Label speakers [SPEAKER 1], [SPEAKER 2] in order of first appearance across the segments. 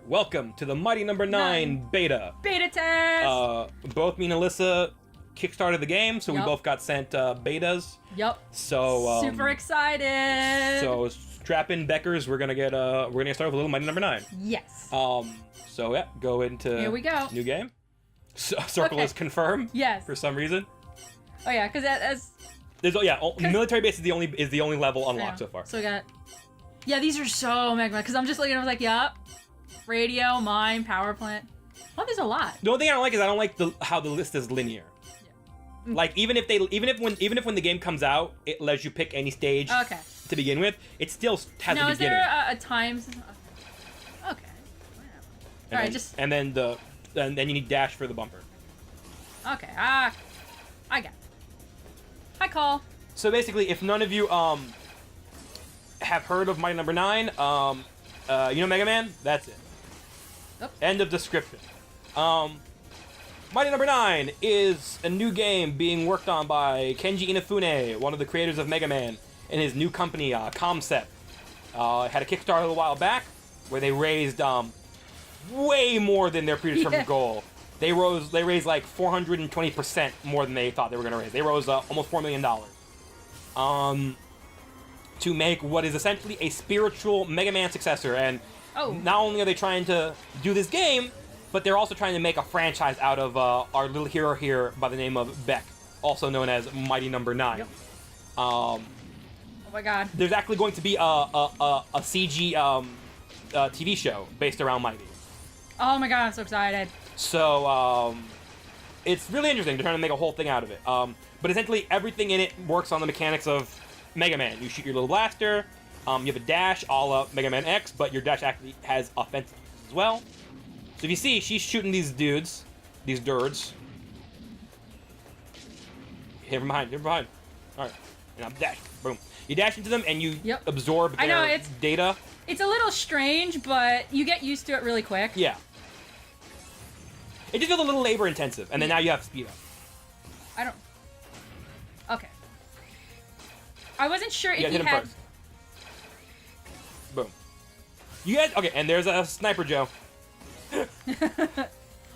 [SPEAKER 1] Welcome to the Mighty Number 9 beta.
[SPEAKER 2] Beta test!
[SPEAKER 1] Both me and Elyssa kickstarted the game, so we both got sent betas.
[SPEAKER 2] Yep.
[SPEAKER 1] So
[SPEAKER 2] super excited.
[SPEAKER 1] So strap in, Beckers. We're gonna get started with a little Mighty Number 9.
[SPEAKER 2] Yes.
[SPEAKER 1] So yeah, go into
[SPEAKER 2] here we go.
[SPEAKER 1] New game. Circle is confirmed.
[SPEAKER 2] Yes.
[SPEAKER 1] For some reason.
[SPEAKER 2] Oh yeah, because as
[SPEAKER 1] there's military base is the only level unlocked so far.
[SPEAKER 2] So we got. Yeah, these are so mega. Because I'm just looking. I was like, yep. Radio, mine, power plant. Oh, there's a lot.
[SPEAKER 1] The only thing I don't like is I don't like how the list is linear. Yeah. Like even if when the game comes out, it lets you pick any stage.
[SPEAKER 2] Okay.
[SPEAKER 1] To begin with, it still has a beginning.
[SPEAKER 2] Now, is there a time? Okay. All right,
[SPEAKER 1] and then you need dash for the bumper.
[SPEAKER 2] Okay. I got it. Hi, call.
[SPEAKER 1] So basically, if none of you have heard of Mighty Number 9, you know Mega Man? That's it.
[SPEAKER 2] Oops.
[SPEAKER 1] End of description. Mighty Number 9 is a new game being worked on by Kenji Inafune, one of the creators of Mega Man, and his new company, Concept. Had a Kickstarter a little while back where they raised way more than their predetermined goal. They raised like 420% more than they thought they were going to raise. They rose almost $4 million. To make what is essentially a spiritual Mega Man successor. And not only are they trying to do this game, but they're also trying to make a franchise out of our little hero here by the name of Beck, also known as Mighty Number 9.
[SPEAKER 2] Yep. Oh my god.
[SPEAKER 1] There's actually going to be a CG TV show based around Mighty.
[SPEAKER 2] Oh my god, I'm so excited.
[SPEAKER 1] So, it's really interesting. They're trying to make a whole thing out of it. But essentially, everything in it works on the mechanics of Mega Man. You shoot your little blaster, you have a dash a la Mega Man X, but your dash actually has offensive as well. So if you see, she's shooting these dudes, these durds. Hit from behind, Alright. And I'm dash. Boom. You dash into them and you absorb their data.
[SPEAKER 2] It's a little strange, but you get used to it really quick.
[SPEAKER 1] Yeah. It just feels a little labor intensive, and then now you have speed up.
[SPEAKER 2] Okay. I wasn't sure if
[SPEAKER 1] hit
[SPEAKER 2] he
[SPEAKER 1] him
[SPEAKER 2] had...
[SPEAKER 1] first. Boom. You guys... Okay, and there's a Sniper Joe.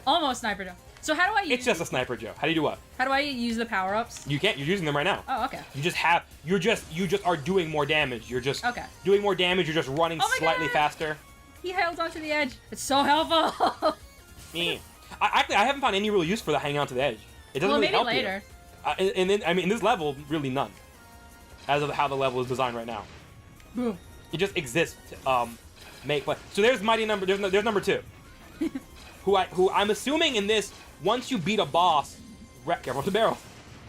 [SPEAKER 2] Almost Sniper Joe. So how do I use...
[SPEAKER 1] It's just a Sniper Joe. How do you do what?
[SPEAKER 2] How do I use the power-ups?
[SPEAKER 1] You can't. You're using them right now.
[SPEAKER 2] Oh, okay.
[SPEAKER 1] You just are doing more damage. You're just doing more damage. You're just running slightly faster.
[SPEAKER 2] He held onto the edge. It's so helpful.
[SPEAKER 1] Me. I haven't found any real use for the hanging onto the edge. It doesn't really help
[SPEAKER 2] later.
[SPEAKER 1] You. And then, I mean, in this level, really none. As of how the level is designed right now.
[SPEAKER 2] Boom.
[SPEAKER 1] It just exists to make play. So there's Mighty Number. There's number 2. who I'm assuming in this, once you beat a boss, careful with the barrel.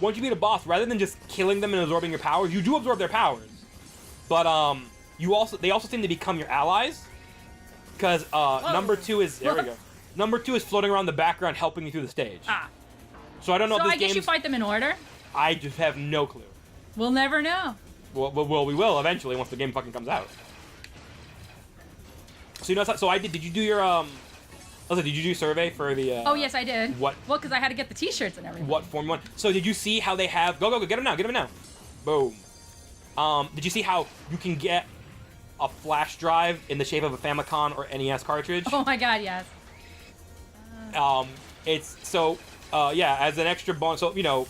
[SPEAKER 1] Once you beat a boss, rather than just killing them and absorbing your powers, you do absorb their powers. But they also seem to become your allies. Because number 2 is there we go. Number 2 is floating around the background, helping you through the stage. So I don't know if this game. So I guess
[SPEAKER 2] you fight them in order.
[SPEAKER 1] I just have no clue.
[SPEAKER 2] We'll never know.
[SPEAKER 1] Well, we will eventually once the game fucking comes out. So you know, so I did. Did you do your Did you do survey for the?
[SPEAKER 2] Oh yes, I did.
[SPEAKER 1] What?
[SPEAKER 2] Well, because I had to get the T-shirts and everything.
[SPEAKER 1] What Form 1? So did you see how they have? Go get them now. Get them now. Boom. Did you see how you can get a flash drive in the shape of a Famicom or NES cartridge?
[SPEAKER 2] Oh my god, yes.
[SPEAKER 1] It's so as an extra bonus. So you know.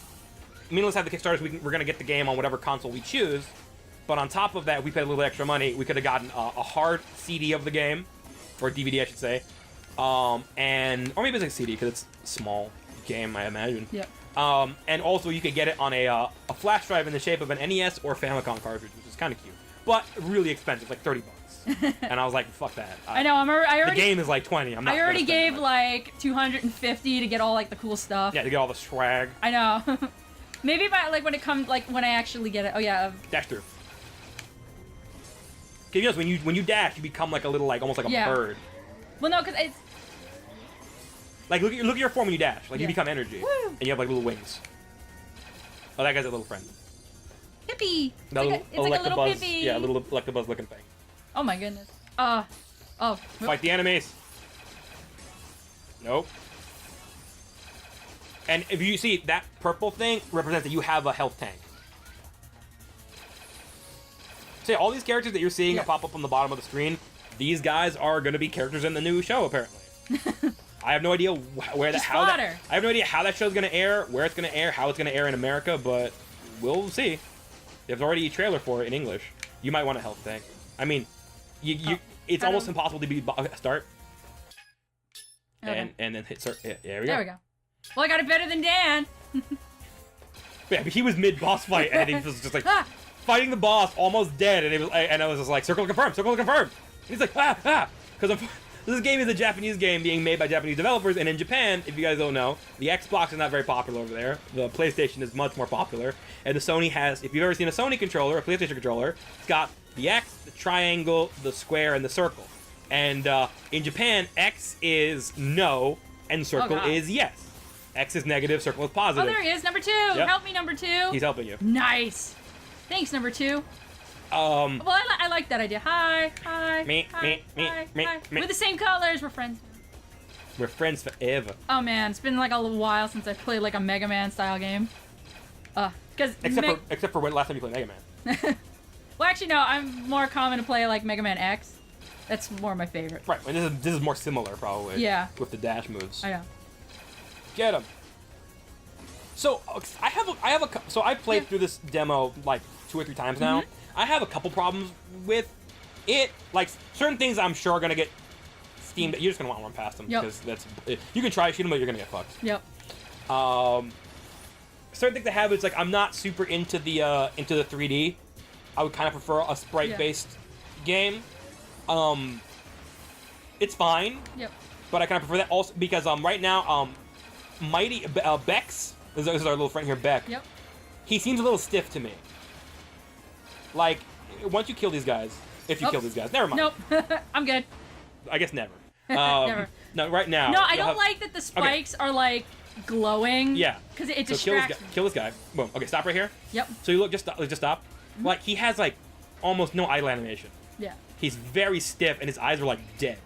[SPEAKER 1] Me and Let's have the Kickstarters. We're going to get the game on whatever console we choose. But on top of that, we paid a little extra money. We could have gotten a hard CD of the game. Or DVD, I should say. Or maybe it's like a CD, because it's a small game, I imagine.
[SPEAKER 2] Yep.
[SPEAKER 1] And also, you could get it on a flash drive in the shape of an NES or Famicom cartridge, which is kind of cute. But really expensive, like $30. And I was like, fuck that.
[SPEAKER 2] I know, the
[SPEAKER 1] game is like 20.
[SPEAKER 2] I already gave like $250 to get all like the cool stuff.
[SPEAKER 1] Yeah, to get all the swag.
[SPEAKER 2] I know. Maybe by when it comes when I actually get it. Oh yeah.
[SPEAKER 1] Dash through. Cause you know, when you dash, you become like a little almost like a bird.
[SPEAKER 2] Well, no, because it's
[SPEAKER 1] like look at your form when you dash. Like you become energy,
[SPEAKER 2] Woo.
[SPEAKER 1] and you have like little wings. Oh, that guy's a little friend.
[SPEAKER 2] Hippie. It's
[SPEAKER 1] like
[SPEAKER 2] a little Pippi.
[SPEAKER 1] Yeah, a little Electabuzz looking thing.
[SPEAKER 2] Oh my goodness.
[SPEAKER 1] Fight the enemies. Nope. And if you see, that purple thing represents that you have a health tank. So yeah, all these characters that you're seeing pop up on the bottom of the screen, these guys are going to be characters in the new show, apparently. I have no idea where that, how that, I have no idea how that show's going to air, where it's going to air, how it's going to air in America, but we'll see. There's already a trailer for it in English. You might want to help, Thing. I mean, it's almost impossible to be start.
[SPEAKER 2] Okay.
[SPEAKER 1] And then hit start. Yeah, there
[SPEAKER 2] we go. Well, I got it better than Dan.
[SPEAKER 1] Yeah, but he was mid boss fight, and he was just like fighting the boss, almost dead, and I was just like, circle to confirm, circle to confirm. And he's like, because this game is a Japanese game being made by Japanese developers, and in Japan, if you guys don't know, the Xbox is not very popular over there. The PlayStation is much more popular, and the Sony has, if you've ever seen a Sony controller, a PlayStation controller, it's got the X, the triangle, the square, and the circle. And in Japan, X is no, and circle is yes. X is negative, circle is positive.
[SPEAKER 2] Oh, there he is, number 2. Yep. Help me, number 2.
[SPEAKER 1] He's helping you.
[SPEAKER 2] Nice. Thanks, number 2. Well, I like that idea. Hi.
[SPEAKER 1] Me.
[SPEAKER 2] We're the same colors. We're friends.
[SPEAKER 1] We're friends forever.
[SPEAKER 2] Oh man, it's been like a little while since I played like a Mega Man style game.
[SPEAKER 1] Except for when last time you played Mega Man.
[SPEAKER 2] Well, actually, no. I'm more common to play like Mega Man X. That's more my favorite.
[SPEAKER 1] Right. And this is more similar probably.
[SPEAKER 2] Yeah.
[SPEAKER 1] With the dash moves.
[SPEAKER 2] I know.
[SPEAKER 1] Get him. So I played through this demo like 2 or 3 times now. I have a couple problems with it. Like certain things I'm sure are gonna get steamed. You're just gonna want to run past them because you can try to shoot them, but you're gonna get fucked.
[SPEAKER 2] Yep.
[SPEAKER 1] Certain things I have is like I'm not super into the 3D. I would kind of prefer a sprite-based game. It's fine.
[SPEAKER 2] Yep.
[SPEAKER 1] But I kind of prefer that also because right now Mighty Bex, this is our little friend here, Beck.
[SPEAKER 2] Yep.
[SPEAKER 1] He seems a little stiff to me. Like, once you kill these guys, if you kill these guys, never mind.
[SPEAKER 2] Nope. I'm good.
[SPEAKER 1] I guess never.
[SPEAKER 2] Never.
[SPEAKER 1] No, right now.
[SPEAKER 2] No, I don't like that the spikes are like glowing.
[SPEAKER 1] Yeah.
[SPEAKER 2] Because it distracts.
[SPEAKER 1] Kill this guy. Boom. Okay, stop right here.
[SPEAKER 2] Yep.
[SPEAKER 1] So you look, just stop. Like, he has like almost no idle animation.
[SPEAKER 2] Yeah.
[SPEAKER 1] He's very stiff, and his eyes are like dead.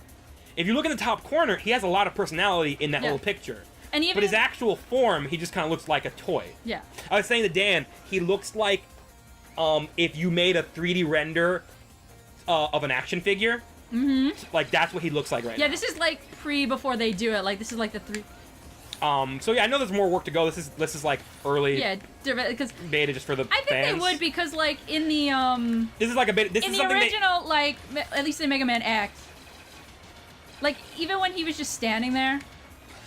[SPEAKER 1] If you look in the top corner, he has a lot of personality in that little picture.
[SPEAKER 2] And even
[SPEAKER 1] but his actual form, he just kind of looks like a toy.
[SPEAKER 2] Yeah.
[SPEAKER 1] I was saying to Dan, he looks like if you made a 3D render of an action figure. Like, that's what he looks like right now.
[SPEAKER 2] Yeah, this is like before they do it. Like, this is like the 3...
[SPEAKER 1] So yeah, I know there's more work to go. This is like early.
[SPEAKER 2] Yeah, because
[SPEAKER 1] beta just for the
[SPEAKER 2] I think
[SPEAKER 1] fans.
[SPEAKER 2] they would because like in the
[SPEAKER 1] This is like a beta. This
[SPEAKER 2] in
[SPEAKER 1] is
[SPEAKER 2] the
[SPEAKER 1] something
[SPEAKER 2] original like at least in Mega Man X. Like even when he was just standing there.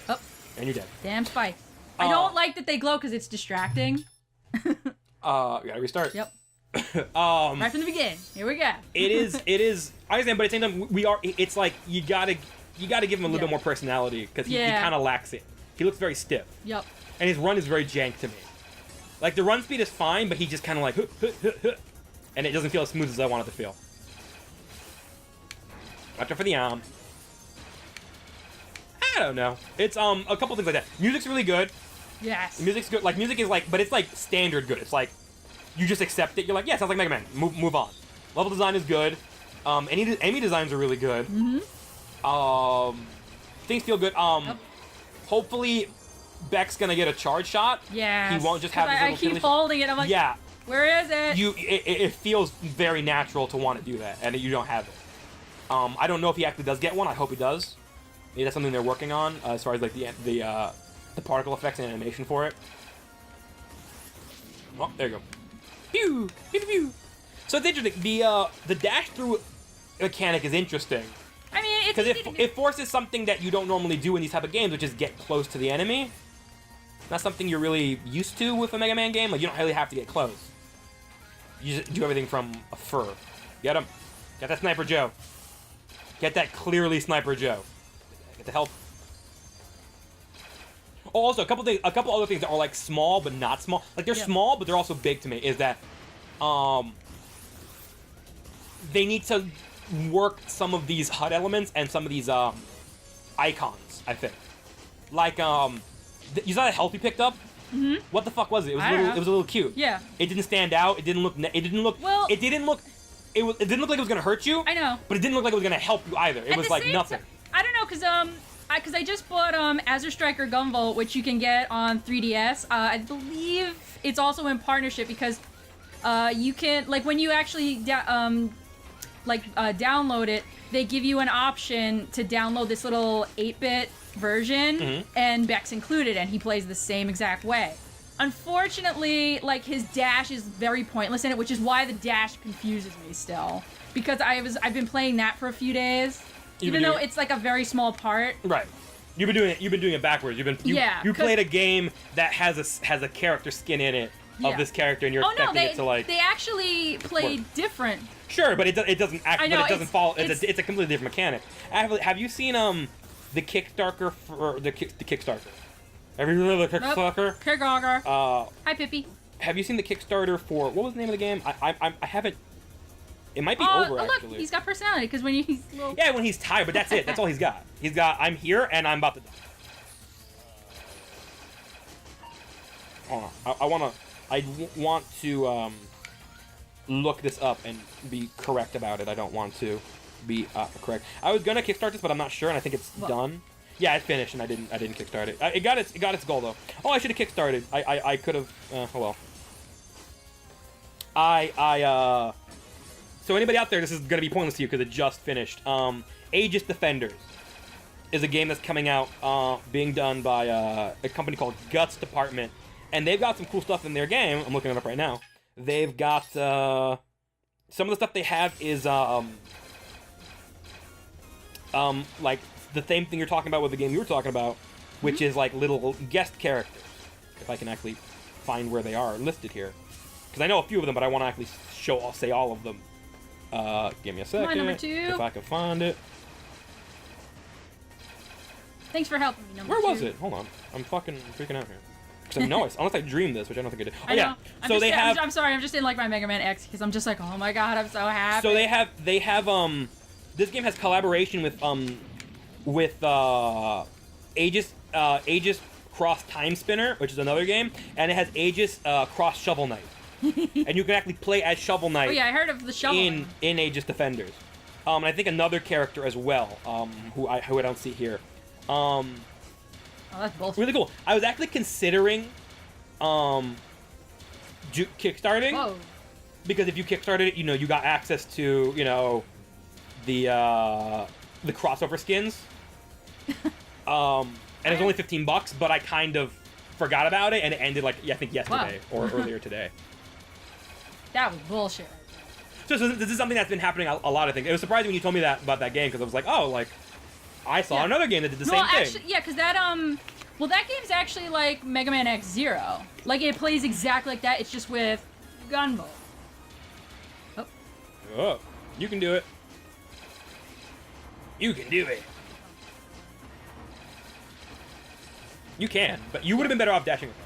[SPEAKER 2] Oh.
[SPEAKER 1] And you're dead.
[SPEAKER 2] Damn spikes. I don't like that they glow because it's distracting.
[SPEAKER 1] You gotta restart.
[SPEAKER 2] Yep.
[SPEAKER 1] Right
[SPEAKER 2] from the beginning. Here we go.
[SPEAKER 1] It is. I understand, but at the same time, it's like you gotta give him a little bit more personality because he kind of lacks it. He looks very stiff.
[SPEAKER 2] Yep.
[SPEAKER 1] And his run is very jank to me. Like, the run speed is fine, but he just kind of like, and it doesn't feel as smooth as I want it to feel. Watch out for the arm. I don't know. It's, a couple things like that. Music's really good.
[SPEAKER 2] Yes.
[SPEAKER 1] The music's good. Like, music is like, but it's like standard good. It's like, you just accept it. You're like, yeah, sounds like Mega Man. Move on. Level design is good. Enemy designs are really good. Things feel good. Hopefully, Beck's gonna get a charge shot.
[SPEAKER 2] Yeah.
[SPEAKER 1] He won't just have.
[SPEAKER 2] I keep folding it. I'm like,
[SPEAKER 1] yeah.
[SPEAKER 2] Where is it?
[SPEAKER 1] It feels very natural to want to do that, and you don't have it. I don't know if he actually does get one. I hope he does. Maybe that's something they're working on as far as like the particle effects and animation for it. Oh, there you go. Pew, pew, pew. So it's interesting. The dash through mechanic is interesting.
[SPEAKER 2] I mean, it's
[SPEAKER 1] because it forces something that you don't normally do in these type of games, which is get close to the enemy. Not something you're really used to with a Mega Man game. Like, you don't really have to get close. You just do everything from a fur. Get him. Get that Sniper Joe. Get that clearly Sniper Joe. Get the health. Oh, also, a couple other things that are like small but not small. Like, they're small, but they're also big to me. Is that they need to work some of these HUD elements and some of these icons, I think. Like, you saw that health you picked up?
[SPEAKER 2] Mm-hmm.
[SPEAKER 1] What the fuck was it? It was a little cute.
[SPEAKER 2] Yeah.
[SPEAKER 1] It didn't stand out. It didn't look like it was gonna hurt you.
[SPEAKER 2] I know.
[SPEAKER 1] But it didn't look like it was gonna help you either. It was like nothing.
[SPEAKER 2] I don't know, because I just bought Azure Striker Gunvolt, which you can get on 3DS. I believe it's also in partnership because you can, like, when you actually download it, they give you an option to download this little 8-bit version, and Beck's included, and he plays the same exact way. Unfortunately, like, his dash is very pointless in it, which is why the dash confuses me still. Because I've been playing that for a few days, even though it's like a very small part.
[SPEAKER 1] Right. You've been doing it backwards. You played a game that has a character skin in it of this character, and you're expecting it to like.
[SPEAKER 2] They actually played different.
[SPEAKER 1] Sure, but it doesn't actually. But it doesn't follow. It's a completely different mechanic. Have you seen the Kickstarter for the Kickstarter? Have you heard of the Kickstarter?
[SPEAKER 2] Kickstarter. Hi, Pippi.
[SPEAKER 1] Have you seen the Kickstarter for what was the name of the game? I haven't. It might be over, actually.
[SPEAKER 2] Look, he's got personality, because when he's little...
[SPEAKER 1] Yeah, when he's tired, but that's it. That's all he's got. He's got, I'm here, and I'm about to die. Hold on. I want to look this up and be correct about it. I don't want to be correct. I was gonna kickstart this, but I'm not sure, and I think it's done. Yeah, it's finished, and I didn't kickstart it. It got its goal, though. Oh, I should have kickstarted. I could have... oh, well. So anybody out there, this is going to be pointless to you because it just finished. Aegis Defenders is a game that's coming out, being done by a company called Guts Department. And they've got some cool stuff in their game. I'm looking it up right now. They've got... some of the stuff they have is... like, the same thing you're talking about with the game you were talking about, which is, like, little guest characters. If I can actually find where they are listed here. Because I know a few of them, but I want to actually say all of them. Give me a second.
[SPEAKER 2] Come on, number 2.
[SPEAKER 1] If I can find it.
[SPEAKER 2] Thanks for helping me, number 2.
[SPEAKER 1] Where was it? Hold on. I'm fucking freaking out here. Because I know unless I dreamed this, which I don't think I did. Oh,
[SPEAKER 2] I know.
[SPEAKER 1] Yeah. So they have...
[SPEAKER 2] I'm sorry, I'm just in, like, my Mega Man X, because I'm just like, oh my god, I'm so happy.
[SPEAKER 1] So they have, this game has collaboration with Aegis Cross Time Spinner, which is another game, and it has Aegis Cross Shovel Knight. And you can actually play as Shovel Knight.
[SPEAKER 2] Oh yeah, I heard of the Shovel Knight.
[SPEAKER 1] In Aegis Defenders. And I think another character as well, who I don't see here.
[SPEAKER 2] Oh, that's bullshit.
[SPEAKER 1] Really cool. I was actually considering kickstarting.
[SPEAKER 2] Whoa.
[SPEAKER 1] Because if you kickstarted it, you got access to, the crossover skins. And it's only $15, but I kind of forgot about it, and it ended like I think yesterday or earlier today.
[SPEAKER 2] That was bullshit.
[SPEAKER 1] So this is something that's been happening a lot of things. It was surprising when you told me that about that game, because I was like, oh, like I saw another game that did the same thing.
[SPEAKER 2] Actually, yeah, because that that game's actually like Mega Man X Zero. Like it plays exactly like that. It's just with gunvolt.
[SPEAKER 1] Oh, you can do it. You can do it. You can, but you would have been better off dashing across.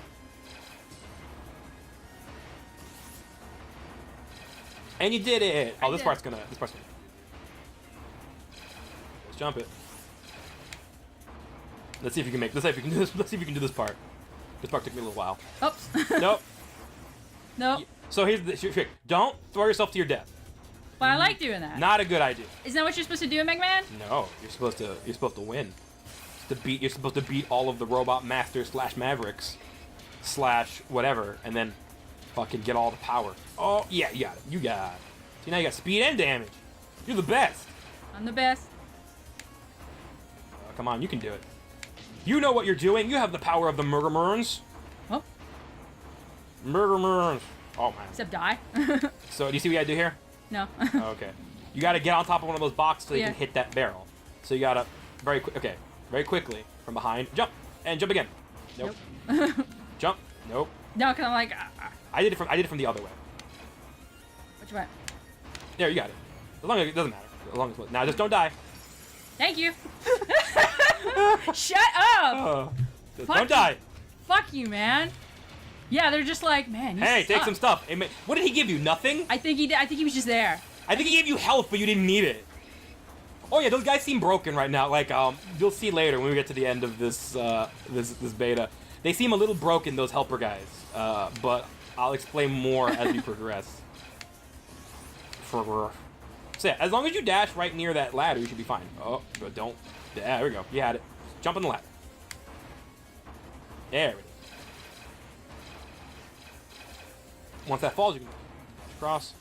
[SPEAKER 1] And you did it! Oh, this part's gonna... Let's jump it. Let's see if you can make... Let's see if you can do this. Let's see if you can do this part. This part took me a little while.
[SPEAKER 2] Oops.
[SPEAKER 1] Nope.
[SPEAKER 2] Nope.
[SPEAKER 1] So here's the trick. Don't throw yourself to your death.
[SPEAKER 2] But I like doing that.
[SPEAKER 1] Not a good idea.
[SPEAKER 2] Isn't that what you're supposed to do in Mega Man?
[SPEAKER 1] No, you're supposed to win. You're supposed to beat all of the robot masters / Mavericks / whatever, and then fucking get all the power. Oh yeah, you got it. You got it. See, now you got speed and damage. You're the best.
[SPEAKER 2] I'm the best.
[SPEAKER 1] Come on, you can do it. You know what you're doing. You have the power of the Murder Murns.
[SPEAKER 2] Oh.
[SPEAKER 1] Murder Murns. Oh man.
[SPEAKER 2] Except die.
[SPEAKER 1] So do you see what I do here?
[SPEAKER 2] No.
[SPEAKER 1] Okay. You got to get on top of one of those boxes so you can hit that barrel. So you got to very quickly from behind jump and jump again. Nope. Jump. Nope.
[SPEAKER 2] No, because I'm like.
[SPEAKER 1] I did it from the other way.
[SPEAKER 2] Which way?
[SPEAKER 1] There, you got it. As long as it doesn't matter. As long as now, just don't die.
[SPEAKER 2] Thank you. Shut up.
[SPEAKER 1] Don't die.
[SPEAKER 2] Fuck you, man. Yeah, they're just like, man.
[SPEAKER 1] Hey, take some stuff. Hey, what did he give you? Nothing?
[SPEAKER 2] I think he did. I think he was just there.
[SPEAKER 1] I think he gave you health, but you didn't need it. Oh yeah, those guys seem broken right now. Like, you'll see later when we get to the end of this this beta. They seem a little broken, those helper guys. But I'll explain more as we progress. So yeah, as long as you dash right near that ladder, you should be fine. Oh, but don't. Yeah, there we go. You had it. Jump on the ladder. There it is. Once that falls, you can cross.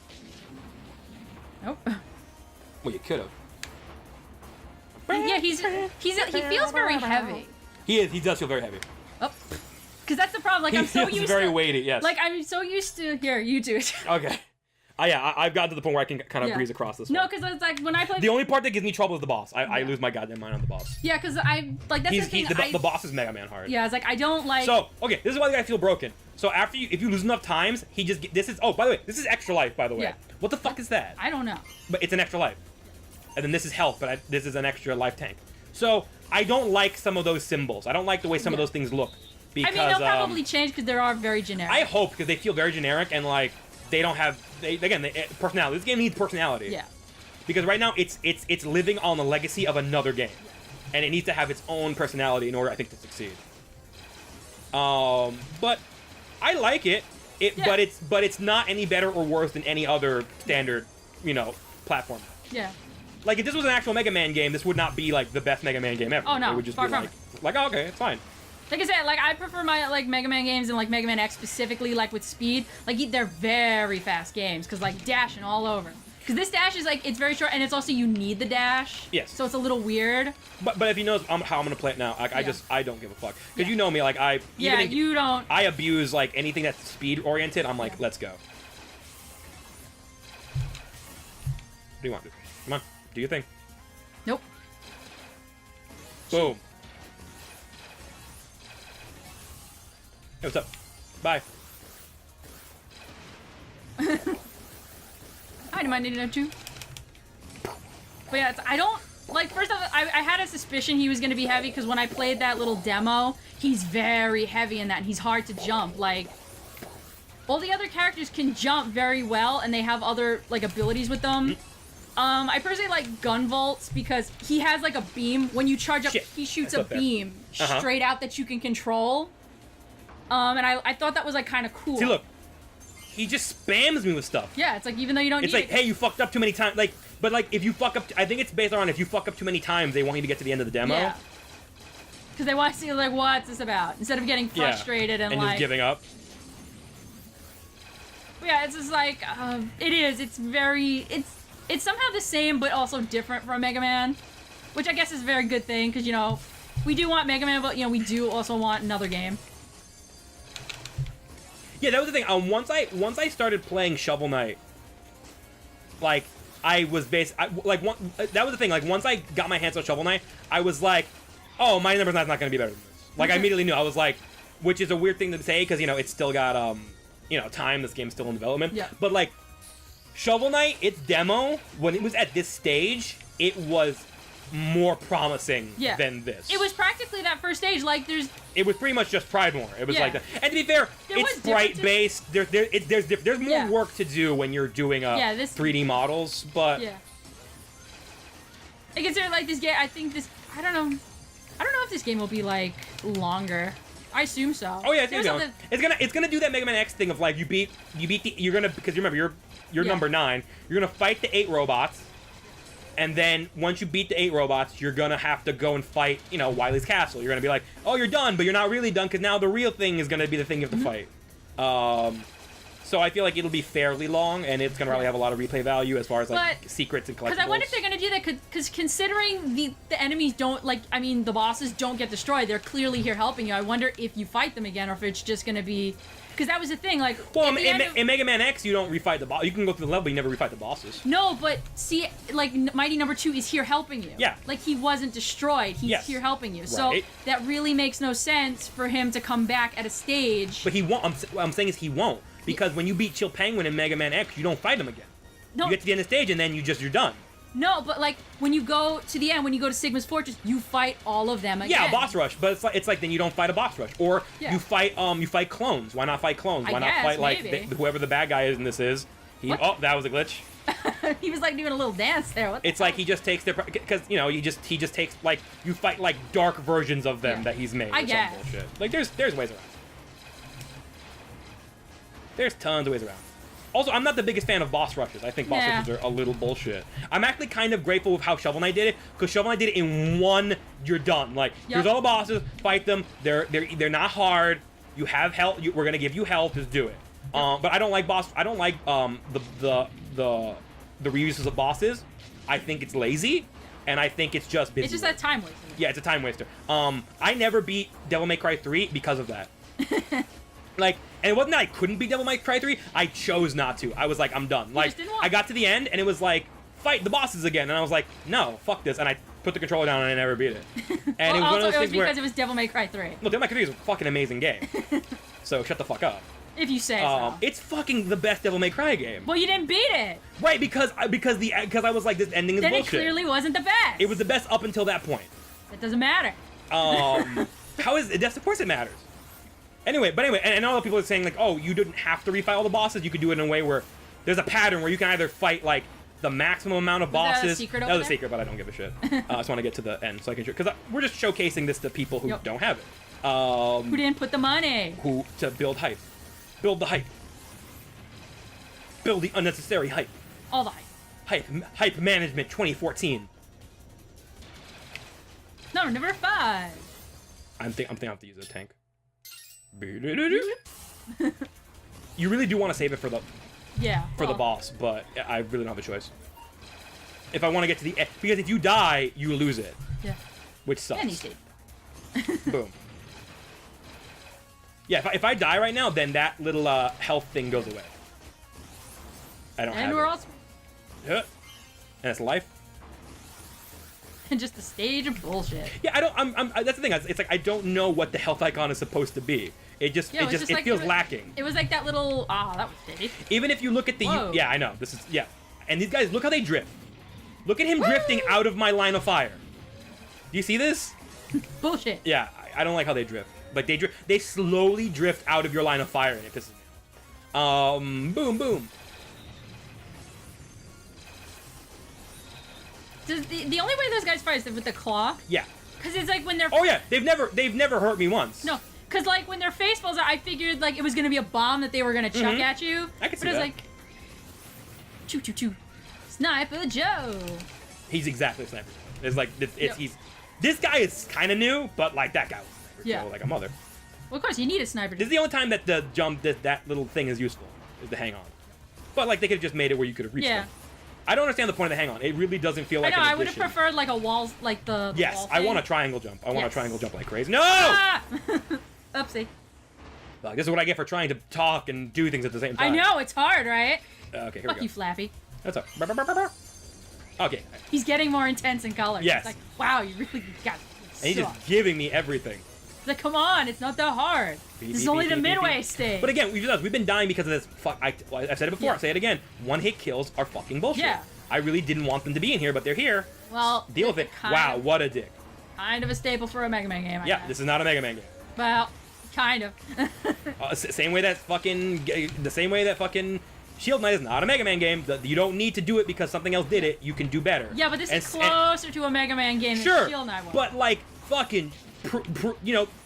[SPEAKER 2] Nope.
[SPEAKER 1] Well, you could have.
[SPEAKER 2] Yeah, he feels very heavy.
[SPEAKER 1] He is. He does feel very heavy.
[SPEAKER 2] Oh, because that's the problem. Like
[SPEAKER 1] He
[SPEAKER 2] I'm so
[SPEAKER 1] feels
[SPEAKER 2] used
[SPEAKER 1] very
[SPEAKER 2] to,
[SPEAKER 1] weighty. Yes.
[SPEAKER 2] like I'm so used to. Here, you do it.
[SPEAKER 1] Okay. Yeah, I've gotten to the point where I can kind of breeze across this
[SPEAKER 2] No,
[SPEAKER 1] one.
[SPEAKER 2] because it's like when I play.
[SPEAKER 1] The only part that gives me trouble is the boss. I lose my goddamn mind on the boss.
[SPEAKER 2] Yeah, because I like that's the thing.
[SPEAKER 1] The boss is Mega Man hard.
[SPEAKER 2] Yeah, it's like I don't like.
[SPEAKER 1] So okay, this is why the guy feel broken. So after if you lose enough times, he just this is by the way, this is extra life by the way.
[SPEAKER 2] Yeah.
[SPEAKER 1] What the fuck is that?
[SPEAKER 2] I don't know.
[SPEAKER 1] But it's an extra life. And then this is health, but this is an extra life tank. So I don't like some of those symbols. I don't like the way some of those things look. Because,
[SPEAKER 2] I mean, they'll probably change because they are very generic.
[SPEAKER 1] I hope because they feel very generic and like they don't have personality. This game needs personality.
[SPEAKER 2] Yeah.
[SPEAKER 1] Because right now it's living on the legacy of another game, and it needs to have its own personality in order, I think, to succeed. But I like it. But it's not any better or worse than any other standard, platform.
[SPEAKER 2] Yeah.
[SPEAKER 1] Like if this was an actual Mega Man game, this would not be like the best Mega Man game ever.
[SPEAKER 2] Oh no,
[SPEAKER 1] it would just
[SPEAKER 2] far
[SPEAKER 1] be
[SPEAKER 2] from
[SPEAKER 1] like oh, okay, it's fine.
[SPEAKER 2] Like I said, like I prefer my like Mega Man games and like Mega Man X specifically, like with speed. Like they're very fast games because like dashing all over. Because this dash is like it's very short and it's also you need the dash.
[SPEAKER 1] Yes.
[SPEAKER 2] So it's a little weird.
[SPEAKER 1] But if you know how I'm gonna play it now, like, I don't give a fuck because you know me, like
[SPEAKER 2] you don't.
[SPEAKER 1] I abuse like anything that's speed oriented. I'm like, let's go. What do you want? Come on, do your thing.
[SPEAKER 2] Nope.
[SPEAKER 1] Boom. Hey, what's up? Bye.
[SPEAKER 2] I might need to too. But yeah, I don't like. First off, I had a suspicion he was gonna be heavy because when I played that little demo, he's very heavy in that. And he's hard to jump. Like all the other characters can jump very well, and they have other like abilities with them. I personally like Gunvolt's because he has like a beam. When you charge up, he shoots a beam straight out that you can control. And I thought that was like kind of cool.
[SPEAKER 1] See, look, he just spams me with stuff.
[SPEAKER 2] Yeah, it's like even though you don't.
[SPEAKER 1] It's like, hey, you fucked up too many times. Like, but like if you fuck up, I think it's based on if you fuck up too many times, they want you to get to the end of the demo. Yeah.
[SPEAKER 2] Because they want to see like what's this about instead of getting frustrated and like
[SPEAKER 1] just giving up.
[SPEAKER 2] But yeah, it's just like it is. It's very. It's somehow the same but also different from Mega Man, which I guess is a very good thing because we do want Mega Man, but we do also want another game.
[SPEAKER 1] Yeah, that was the thing. Once I started playing Shovel Knight, like I was that was the thing. Like once I got my hands on Shovel Knight, I was like, oh, my number's not going to be better than this. Like I immediately knew. I was like, which is a weird thing to say because it's still got time. This game's still in development.
[SPEAKER 2] Yeah.
[SPEAKER 1] But like Shovel Knight, its demo when it was at this stage, it was more promising than this.
[SPEAKER 2] It was practically that first stage. Like
[SPEAKER 1] it was pretty much just Pridemore. It was like that. And to be fair, it's sprite based. There's more work to do when you're doing 3D models, but
[SPEAKER 2] I consider like this game. I think this. I don't know if this game will be like longer. I assume so.
[SPEAKER 1] Oh yeah, it's gonna do that Mega Man X thing of like because remember you're number 9. You're gonna fight the 8 robots. And then once you beat the 8 robots, you're gonna have to go and fight, Wily's castle. You're gonna be like, oh, you're done, but you're not really done because now the real thing is gonna be the thing you have to fight. So I feel like it'll be fairly long, and it's gonna really have a lot of replay value as far as like secrets and collectibles.
[SPEAKER 2] Because I wonder if they're gonna do that because considering the enemies don't the bosses don't get destroyed. They're clearly here helping you. I wonder if you fight them again or if it's just gonna be. Because that was the thing, like...
[SPEAKER 1] Well, in Mega Man X, you don't refight the boss. You can go through the level, but you never refight the bosses.
[SPEAKER 2] No, but see, like, Mighty Number 2 is here helping you.
[SPEAKER 1] Yeah.
[SPEAKER 2] Like, he wasn't destroyed. He's here helping you. Right. So, that really makes no sense for him to come back at a stage.
[SPEAKER 1] But he won't. What I'm saying is he won't. Because when you beat Chill Penguin in Mega Man X, you don't fight him again. No. You get to the end of the stage, and then you're done.
[SPEAKER 2] No, but like when you go to the end, when you go to Sigma's Fortress, you fight all of them again.
[SPEAKER 1] Yeah, a boss rush, but it's like then you don't fight a boss rush, or you fight clones. Why not fight clones? Why not fight like whoever the bad guy is in this is? That was a glitch.
[SPEAKER 2] He was like doing a little dance there.
[SPEAKER 1] It's like he just takes their because he just takes like you fight like dark versions of them that he's made.
[SPEAKER 2] I guess.
[SPEAKER 1] Some bullshit. Like there's ways around. There's tons of ways around. Also, I'm not the biggest fan of boss rushes. I think boss rushes are a little bullshit. I'm actually kind of grateful with how Shovel Knight did it, because Shovel Knight did it in one, you're done. Like, here's all the bosses, fight them, they're not hard, you have health, we're gonna give you health, just do it. But I don't like the the reuses of bosses, I think it's lazy, and I think it's just busy.
[SPEAKER 2] It's just that time waster.
[SPEAKER 1] Yeah, it's a time waster. I never beat Devil May Cry 3 because of that. Like, and it wasn't that I couldn't beat Devil May Cry 3, I chose not to. I was like, I'm done. Like, I got to the end, and it was like, fight the bosses again, and I was like, no, fuck this, and I put the controller down and I never beat it. And
[SPEAKER 2] Well,
[SPEAKER 1] it was one of
[SPEAKER 2] also,
[SPEAKER 1] those
[SPEAKER 2] it was
[SPEAKER 1] things where,
[SPEAKER 2] because it was Devil May Cry 3.
[SPEAKER 1] look, Devil May Cry 3 is a fucking amazing game. So shut the fuck up.
[SPEAKER 2] If you say so.
[SPEAKER 1] It's fucking the best Devil May Cry game.
[SPEAKER 2] Well, you didn't beat it.
[SPEAKER 1] Right, because I was like, this ending is
[SPEAKER 2] Then
[SPEAKER 1] bullshit.
[SPEAKER 2] it clearly wasn't the best.
[SPEAKER 1] It was the best up until that point.
[SPEAKER 2] It doesn't matter.
[SPEAKER 1] How is it? Of course it matters. Anyway, and all the people are saying like, oh, you didn't have to refight all the bosses. You could do it in a way where there's a pattern where you can either fight like the maximum amount of bosses.
[SPEAKER 2] That a secret
[SPEAKER 1] that
[SPEAKER 2] over
[SPEAKER 1] was a
[SPEAKER 2] there?
[SPEAKER 1] secret, but I don't give a shit. I just want to get to the end so I can, because we're just showcasing this to people who don't have it.
[SPEAKER 2] Who didn't put the money?
[SPEAKER 1] Who to build hype, build the hype, build the unnecessary hype.
[SPEAKER 2] All the hype.
[SPEAKER 1] Hype management 2014.
[SPEAKER 2] No, number 5.
[SPEAKER 1] I'm thinking I have to use a tank. You really do want to save it for the the boss, but I really don't have a choice. If I want to get to the end, because if you die, you lose it.
[SPEAKER 2] Yeah.
[SPEAKER 1] Which sucks.
[SPEAKER 2] And you save.
[SPEAKER 1] Boom. Yeah, if I die right now, then that little health thing goes away. I don't have
[SPEAKER 2] And
[SPEAKER 1] it.
[SPEAKER 2] we're all...
[SPEAKER 1] Yeah. And it's life.
[SPEAKER 2] And just a stage of bullshit.
[SPEAKER 1] Yeah, I don't. That's the thing. It's like I don't know what the health icon is supposed to be. It just
[SPEAKER 2] like,
[SPEAKER 1] feels lacking.
[SPEAKER 2] It was like that little. That was shitty.
[SPEAKER 1] Even if you look at the
[SPEAKER 2] Whoa.
[SPEAKER 1] yeah, I know this is and these guys look how they drift. Look at him drifting out of my line of fire. Do you see this?
[SPEAKER 2] Bullshit.
[SPEAKER 1] Yeah, I don't like how they drift. Like they slowly drift out of your line of fire, and it pisses me off. Boom, boom.
[SPEAKER 2] The only way those guys fight is with the claw.
[SPEAKER 1] Yeah.
[SPEAKER 2] Because it's like when they're.
[SPEAKER 1] Oh yeah, they've never hurt me once.
[SPEAKER 2] No, because like when their face falls out, I figured like it was gonna be a bomb that they were gonna chuck at you.
[SPEAKER 1] I could see
[SPEAKER 2] but it was
[SPEAKER 1] that.
[SPEAKER 2] like, choo choo choo, Sniper Joe.
[SPEAKER 1] He's exactly a sniper. It's like he's. This guy is kind of new, but like that guy was a sniper, so, like a mother.
[SPEAKER 2] Well, of course you need a sniper.
[SPEAKER 1] This is the only time that the jump that little thing is useful, is to hang on. But like they could have just made it where you could have reached them. I don't understand the point of the hang on. It really doesn't feel like.
[SPEAKER 2] I know.
[SPEAKER 1] an
[SPEAKER 2] I would have
[SPEAKER 1] addition.
[SPEAKER 2] preferred like a wall, like the.
[SPEAKER 1] Yes,
[SPEAKER 2] wall
[SPEAKER 1] I
[SPEAKER 2] thing.
[SPEAKER 1] want a triangle jump. I want a triangle jump like crazy. No!
[SPEAKER 2] Ah! Oopsie.
[SPEAKER 1] Like, this is what I get for trying to talk and do things at the same time.
[SPEAKER 2] I know it's hard, right?
[SPEAKER 1] Okay, here
[SPEAKER 2] Fuck
[SPEAKER 1] we go.
[SPEAKER 2] you, Flappy.
[SPEAKER 1] That's up. Okay.
[SPEAKER 2] He's getting more intense in color.
[SPEAKER 1] Yes.
[SPEAKER 2] It's like, wow, you really got.
[SPEAKER 1] And he's just giving me everything.
[SPEAKER 2] It's like, come on, it's not that hard. This is only the midway stage.
[SPEAKER 1] But again, we've been dying because of this. I've said it before. I'll say it again. One-hit kills are fucking bullshit.
[SPEAKER 2] Yeah.
[SPEAKER 1] I really didn't want them to be in here, but they're here.
[SPEAKER 2] Well,
[SPEAKER 1] Deal with it. Wow, what a dick.
[SPEAKER 2] Kind of a staple for a Mega Man game. I
[SPEAKER 1] Yeah,
[SPEAKER 2] guess.
[SPEAKER 1] this is not a Mega Man game.
[SPEAKER 2] Well, kind of.
[SPEAKER 1] Same way that fucking Shield Knight is not a Mega Man game. You don't need to do it because something else did it. You can do better.
[SPEAKER 2] Yeah, but this is closer to a Mega Man game
[SPEAKER 1] sure,
[SPEAKER 2] than Shield Knight was.
[SPEAKER 1] But like fucking,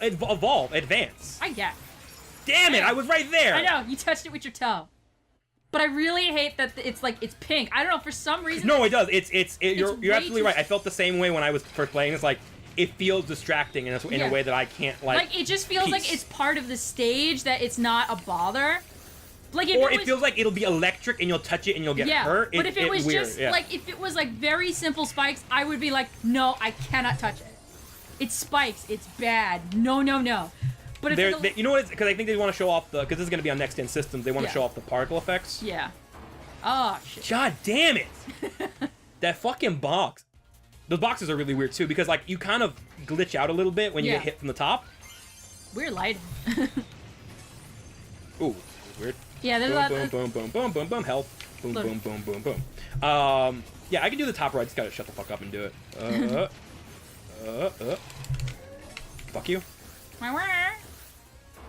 [SPEAKER 1] evolve, advance.
[SPEAKER 2] I guess.
[SPEAKER 1] Damn it! I was right there.
[SPEAKER 2] I know you touched it with your toe. But I really hate that it's pink. I don't know, for some reason.
[SPEAKER 1] No, it does. You're
[SPEAKER 2] way
[SPEAKER 1] absolutely
[SPEAKER 2] too-
[SPEAKER 1] right. I felt the same way when I was first playing. It's like it feels distracting in a way that I can't like.
[SPEAKER 2] Like it just feels like it's part of the stage that it's not a bother. Like if
[SPEAKER 1] or
[SPEAKER 2] it
[SPEAKER 1] it feels like it'll be electric and you'll touch it and you'll get hurt.
[SPEAKER 2] But if it was
[SPEAKER 1] weird,
[SPEAKER 2] just like if it was like very simple spikes, I would be like, no, I cannot touch it. It's spikes. It's bad. No, no, no. But if
[SPEAKER 1] you know what? Because I think they want to show off because this is going to be on next gen systems. They want to show off the particle effects.
[SPEAKER 2] Yeah. Oh shit.
[SPEAKER 1] God damn it! That fucking box. Those boxes are really weird too because like you kind of glitch out a little bit when you get hit from the top.
[SPEAKER 2] Weird lighting.
[SPEAKER 1] Ooh, weird.
[SPEAKER 2] Yeah, there's a lot.
[SPEAKER 1] Boom, boom, boom, boom, boom, boom, health. Boom, boom, boom, boom, boom. Yeah, I can do the top right. I just gotta shut the fuck up and do it. Fuck you.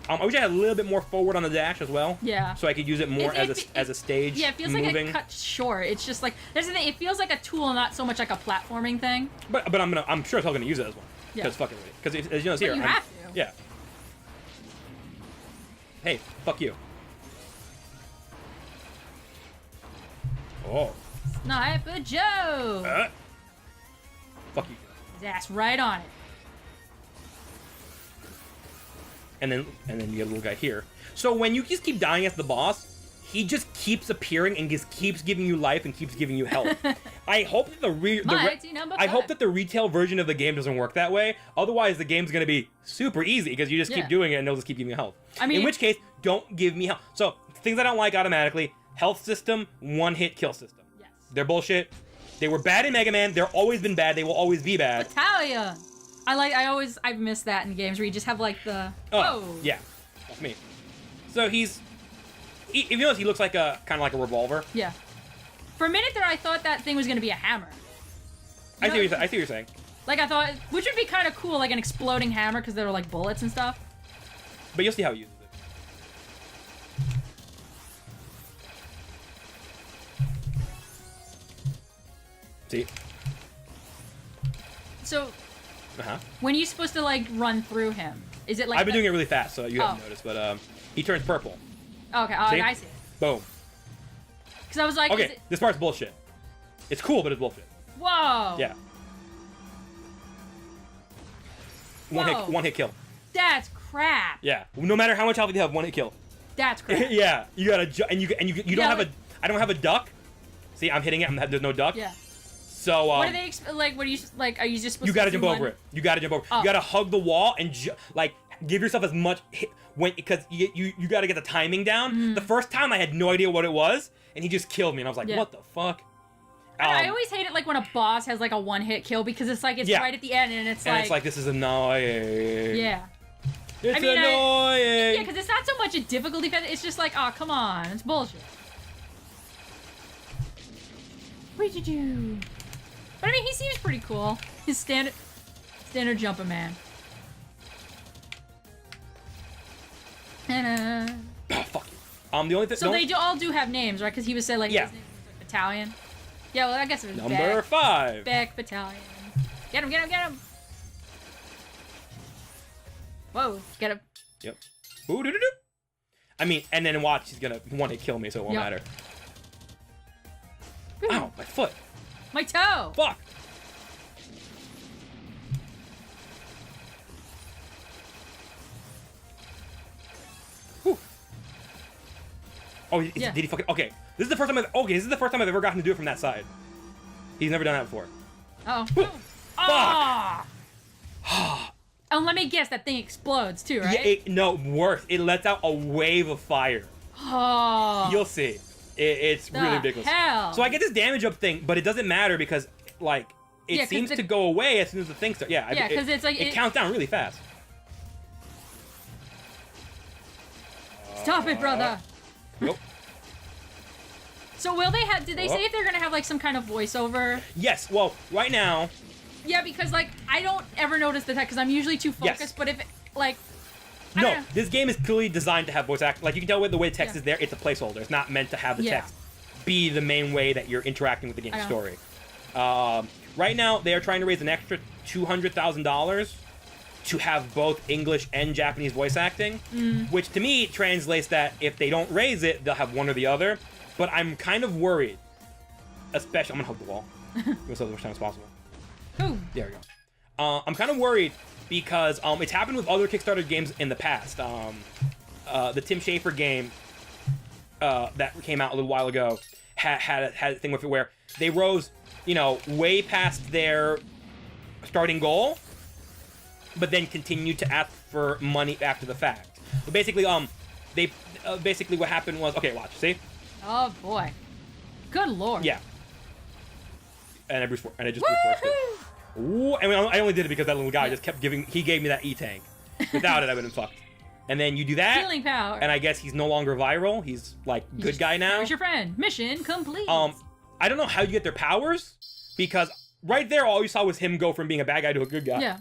[SPEAKER 1] I wish I had a little bit more forward on the dash as well.
[SPEAKER 2] Yeah.
[SPEAKER 1] So I could use it more as a stage.
[SPEAKER 2] Yeah, it feels
[SPEAKER 1] moving.
[SPEAKER 2] like it cut short. It's just like there's the thing. It feels like a tool, not so much like a platforming thing.
[SPEAKER 1] But I'm sure as hell gonna use it as one. Because fucking with it. Because as you know, here.
[SPEAKER 2] You have to.
[SPEAKER 1] Yeah. Hey, fuck you. Oh.
[SPEAKER 2] Sniper Joe.
[SPEAKER 1] Fuck you.
[SPEAKER 2] His ass right on it.
[SPEAKER 1] And then you get a little guy here. So when you just keep dying as the boss, he just keeps appearing and just keeps giving you life and keeps giving you health. I hope that I hope that the retail version of the game doesn't work that way. Otherwise, the game's gonna be super easy because you just keep doing it and it'll just keep giving you health.
[SPEAKER 2] I mean,
[SPEAKER 1] in which case, don't give me health. So things I don't like automatically: health system, one-hit kill system.
[SPEAKER 2] Yes.
[SPEAKER 1] They're bullshit. They were bad in Mega Man. They're always been bad. They will always be bad.
[SPEAKER 2] Battalion. I've missed that in games where you just have like the.
[SPEAKER 1] Yeah, that's me. So if you notice, he looks like kind of like a revolver.
[SPEAKER 2] Yeah. For a minute there, I thought that thing was gonna be a hammer.
[SPEAKER 1] I see what you're saying.
[SPEAKER 2] Like I thought, which would be kind of cool, like an exploding hammer, because there were like bullets and stuff.
[SPEAKER 1] But you'll see how he uses it. See?
[SPEAKER 2] So, when are you supposed to like run through him? Is it like
[SPEAKER 1] I've been doing it really fast, so you haven't noticed, but he turns purple.
[SPEAKER 2] Okay, I see it.
[SPEAKER 1] Boom.
[SPEAKER 2] Because I was like,
[SPEAKER 1] okay, this part's bullshit. It's cool, but it's bullshit.
[SPEAKER 2] Whoa.
[SPEAKER 1] Yeah. One hit kill.
[SPEAKER 2] That's crap.
[SPEAKER 1] Yeah. No matter how much health you have, one hit kill.
[SPEAKER 2] That's crap.
[SPEAKER 1] Yeah. You gotta you don't have I don't have a duck. See, I'm hitting it. There's no duck.
[SPEAKER 2] Yeah.
[SPEAKER 1] So
[SPEAKER 2] what are they like? What are you like? Are you just supposed to?
[SPEAKER 1] You gotta jump over it. You gotta jump over. You gotta hug the wall and like give yourself as much because you gotta get the timing down. The first time I had no idea what it was, and he just killed me, and I was like, what the fuck?
[SPEAKER 2] I always hate it like when a boss has like a one-hit kill because it's like it's right at the end and it's like
[SPEAKER 1] this is annoying.
[SPEAKER 2] Yeah.
[SPEAKER 1] It's annoying.
[SPEAKER 2] Yeah, because it's not so much a difficulty. It's just like, oh, come on, it's bullshit. What did you do? But I mean, he seems pretty cool. His standard jumping man.
[SPEAKER 1] Oh, fuck you. The only thing.
[SPEAKER 2] So they all do have names, right? Because he was said like his name was like Battalion. Yeah, well, I guess it was
[SPEAKER 1] Number 5.
[SPEAKER 2] Beck Battalion. Get him! Get him! Get him! Whoa! Get him!
[SPEAKER 1] Yep. Ooh, doo doo doo. I mean, and then watch, he's gonna want to kill me, so it won't matter. Ow, my foot.
[SPEAKER 2] My toe.
[SPEAKER 1] Fuck. Whew. Oh, did he fucking? Okay, this is the first time. This is the first time I've ever gotten to do it from that side. He's never done that before.
[SPEAKER 2] Oh.
[SPEAKER 1] Fuck.
[SPEAKER 2] Oh, let me guess, that thing explodes too, right?
[SPEAKER 1] Yeah, no, worse. It lets out a wave of fire.
[SPEAKER 2] Oh.
[SPEAKER 1] You'll see. It's really ridiculous.
[SPEAKER 2] Hell?
[SPEAKER 1] So I get this damage up thing, but it doesn't matter because, like, it seems to go away as soon as the thing starts. Yeah,
[SPEAKER 2] because it's like...
[SPEAKER 1] It counts down really fast.
[SPEAKER 2] Stop it, brother.
[SPEAKER 1] Nope.
[SPEAKER 2] So will they have... Did they say if they're going to have, like, some kind of voiceover?
[SPEAKER 1] Yes. Well, right now...
[SPEAKER 2] Yeah, because, like, I don't ever notice the text because I'm usually too focused, but if, like...
[SPEAKER 1] No, this game is clearly designed to have voice act. Like, you can tell the way the text is there, it's a placeholder. It's not meant to have the text be the main way that you're interacting with the game's story. Right now, they are trying to raise an extra $200,000 to have both English and Japanese voice acting, which to me translates that if they don't raise it, they'll have one or the other. But I'm kind of worried, especially... I'm gonna hug the wall. Give myself as much time as possible.
[SPEAKER 2] Ooh.
[SPEAKER 1] There we go. I'm kind of worried because it's happened with other Kickstarter games in the past. The Tim Schafer game that came out a little while ago had a thing with it where they rose, way past their starting goal, but then continued to ask for money after the fact. But basically, basically what happened was, okay, watch, see?
[SPEAKER 2] Oh boy, good lord.
[SPEAKER 1] Yeah. And I just brute forced it. Ooh, and I only did it because that little guy just kept giving. He gave me that E-tank. Without it, I would have been fucked. And then you do that.
[SPEAKER 2] Healing power.
[SPEAKER 1] And I guess he's no longer viral. He's like good guy now.
[SPEAKER 2] Where's your friend? Mission complete.
[SPEAKER 1] I don't know how you get their powers because right there, all you saw was him go from being a bad guy to a good guy.
[SPEAKER 2] Yeah.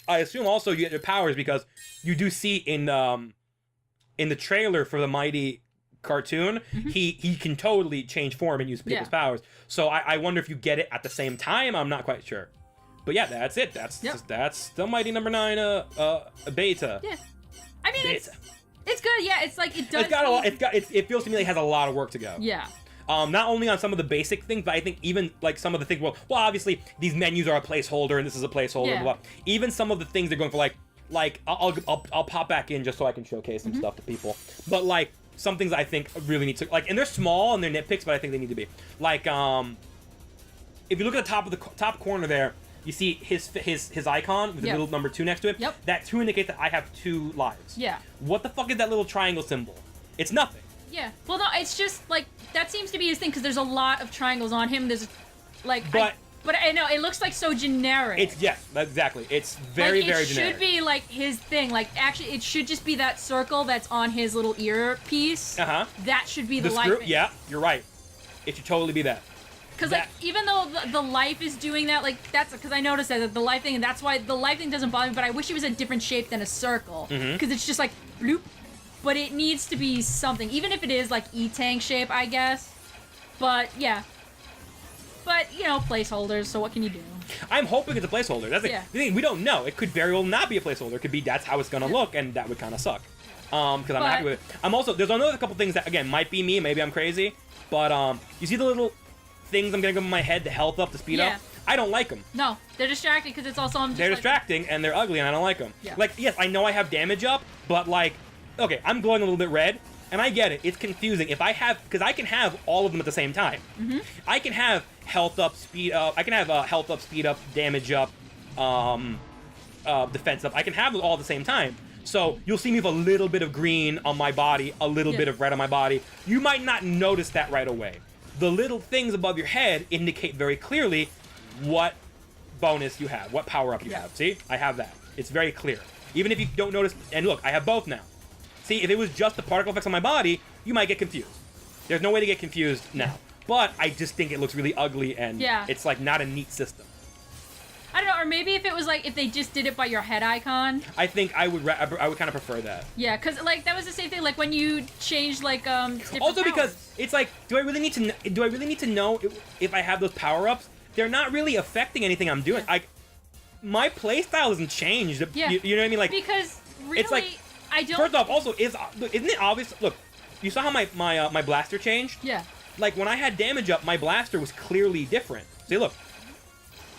[SPEAKER 1] I assume also you get their powers because you do see in the trailer for the Mighty cartoon, he can totally change form and use people's powers. So I wonder if you get it at the same time. I'm not quite sure. But yeah, that's it. That's the Mighty Number 9 beta.
[SPEAKER 2] Yeah. I mean, it's good. Yeah, it's like it does.
[SPEAKER 1] It's got a lot. It feels to me like it has a lot of work to go.
[SPEAKER 2] Yeah.
[SPEAKER 1] Not only on some of the basic things, but I think even like some of the things. Well, obviously these menus are a placeholder, and this is a placeholder.
[SPEAKER 2] Yeah.
[SPEAKER 1] Blah, blah. Even some of the things they're going for, like I'll pop back in just so I can showcase some stuff to people. But like some things I think really need to like, and they're small and they're nitpicks, but I think they need to be like if you look at the top of the top corner there, you see his icon with the little number 2 next to it.
[SPEAKER 2] Yep.
[SPEAKER 1] That 2 indicates that I have 2 lives.
[SPEAKER 2] Yeah.
[SPEAKER 1] What the fuck is that little triangle symbol? It's nothing.
[SPEAKER 2] Yeah. Well, no, it's just like that seems to be his thing because there's a lot of triangles on him. There's like, but I know it looks like so generic.
[SPEAKER 1] It's exactly. It's very very generic.
[SPEAKER 2] It should be like his thing. Like actually, it should just be that circle that's on his little earpiece. That should be the life.
[SPEAKER 1] Yeah, you're right. It should totally be that.
[SPEAKER 2] Because like even though the life is doing that, like that's because I noticed that the life thing, and that's why the life thing doesn't bother me. But I wish it was a different shape than a circle. Because it's just like bloop. But it needs to be something, even if it is like E-Tank shape, I guess. But yeah. But you know, placeholders. So what can you do?
[SPEAKER 1] I'm hoping it's a placeholder. That's the thing. We don't know. It could very well not be a placeholder. It could be that's how it's gonna look, and that would kind of suck. Because I'm happy with it. I'm also there's another couple things that again might be me. Maybe I'm crazy. But you see the little things I'm gonna give in my head, the health up, the speed up. I don't like them.
[SPEAKER 2] No, they're distracting because it's also
[SPEAKER 1] they're distracting and they're ugly and I don't like them.
[SPEAKER 2] Yeah.
[SPEAKER 1] Like yes, I know I have damage up, but like okay, I'm glowing a little bit red. And I get it. It's confusing. If I have, because I can have all of them at the same time. I can have health up, speed up. I can have health up, speed up, damage up, defense up. I can have them all at the same time. So you'll see me with a little bit of green on my body, a little bit of red on my body. You might not notice that right away. The little things above your head indicate very clearly what bonus you have, what power up you have. See, I have that. It's very clear. Even if you don't notice, and look, I have both now. See, if it was just the particle effects on my body, you might get confused. There's no way to get confused now. But I just think it looks really ugly and it's like not a neat system.
[SPEAKER 2] I don't know, or maybe if it was like if they just did it by your head icon.
[SPEAKER 1] I think I would kind of prefer that.
[SPEAKER 2] Yeah, because like that was the same thing. Like when you change like different
[SPEAKER 1] also
[SPEAKER 2] powers.
[SPEAKER 1] because it's like, do I really need to know if I have those power ups? They're not really affecting anything I'm doing. Like my playstyle hasn't changed.
[SPEAKER 2] Yeah.
[SPEAKER 1] You know what I mean? Like
[SPEAKER 2] because really,
[SPEAKER 1] it's like
[SPEAKER 2] I don't.
[SPEAKER 1] First off, also isn't it obvious? Look, you saw how my blaster changed.
[SPEAKER 2] Yeah.
[SPEAKER 1] Like when I had damage up, my blaster was clearly different. See, look.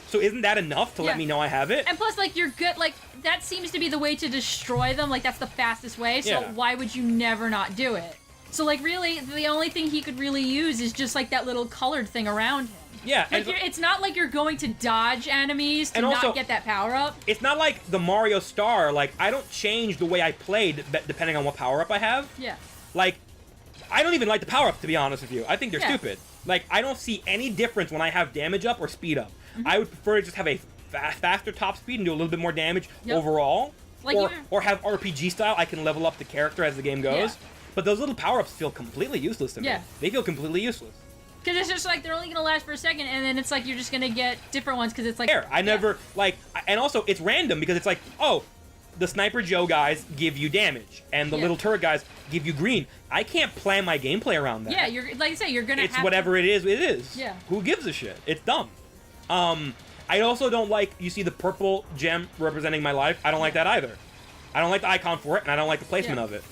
[SPEAKER 1] So isn't that enough to let me know I have it?
[SPEAKER 2] And plus, like, you're good, like, that seems to be the way to destroy them. Like, that's the fastest way, so why would you never not do it? So, like, really, the only thing he could really use is just, like, that little colored thing around him.
[SPEAKER 1] Yeah.
[SPEAKER 2] Like, it's not like you're going to dodge enemies to not get that power-up.
[SPEAKER 1] It's not like the Mario Star. Like, I don't change the way I play depending on what power-up I have.
[SPEAKER 2] Yeah.
[SPEAKER 1] Like, I don't even like the power-up, to be honest with you. I think they're stupid. Like, I don't see any difference when I have damage up or speed up. I would prefer to just have a faster top speed and do a little bit more damage overall. Like or have RPG style. I can level up the character as the game goes. But those little power-ups feel completely useless to me. They feel completely useless.
[SPEAKER 2] Because it's just like, they're only going to last for a second, and then it's like you're just going to get different ones, because it's like...
[SPEAKER 1] I never, like... And also, it's random, because it's like, oh, the Sniper Joe guys give you damage, and the little turret guys give you green. I can't plan my gameplay around that.
[SPEAKER 2] Yeah, you're like I say, you're going to have...
[SPEAKER 1] It's whatever it is, it is.
[SPEAKER 2] Yeah.
[SPEAKER 1] Who gives a shit? It's dumb. I also don't like, you see the purple gem representing my life? I don't like that either. I don't like the icon for it, and I don't like the placement of it.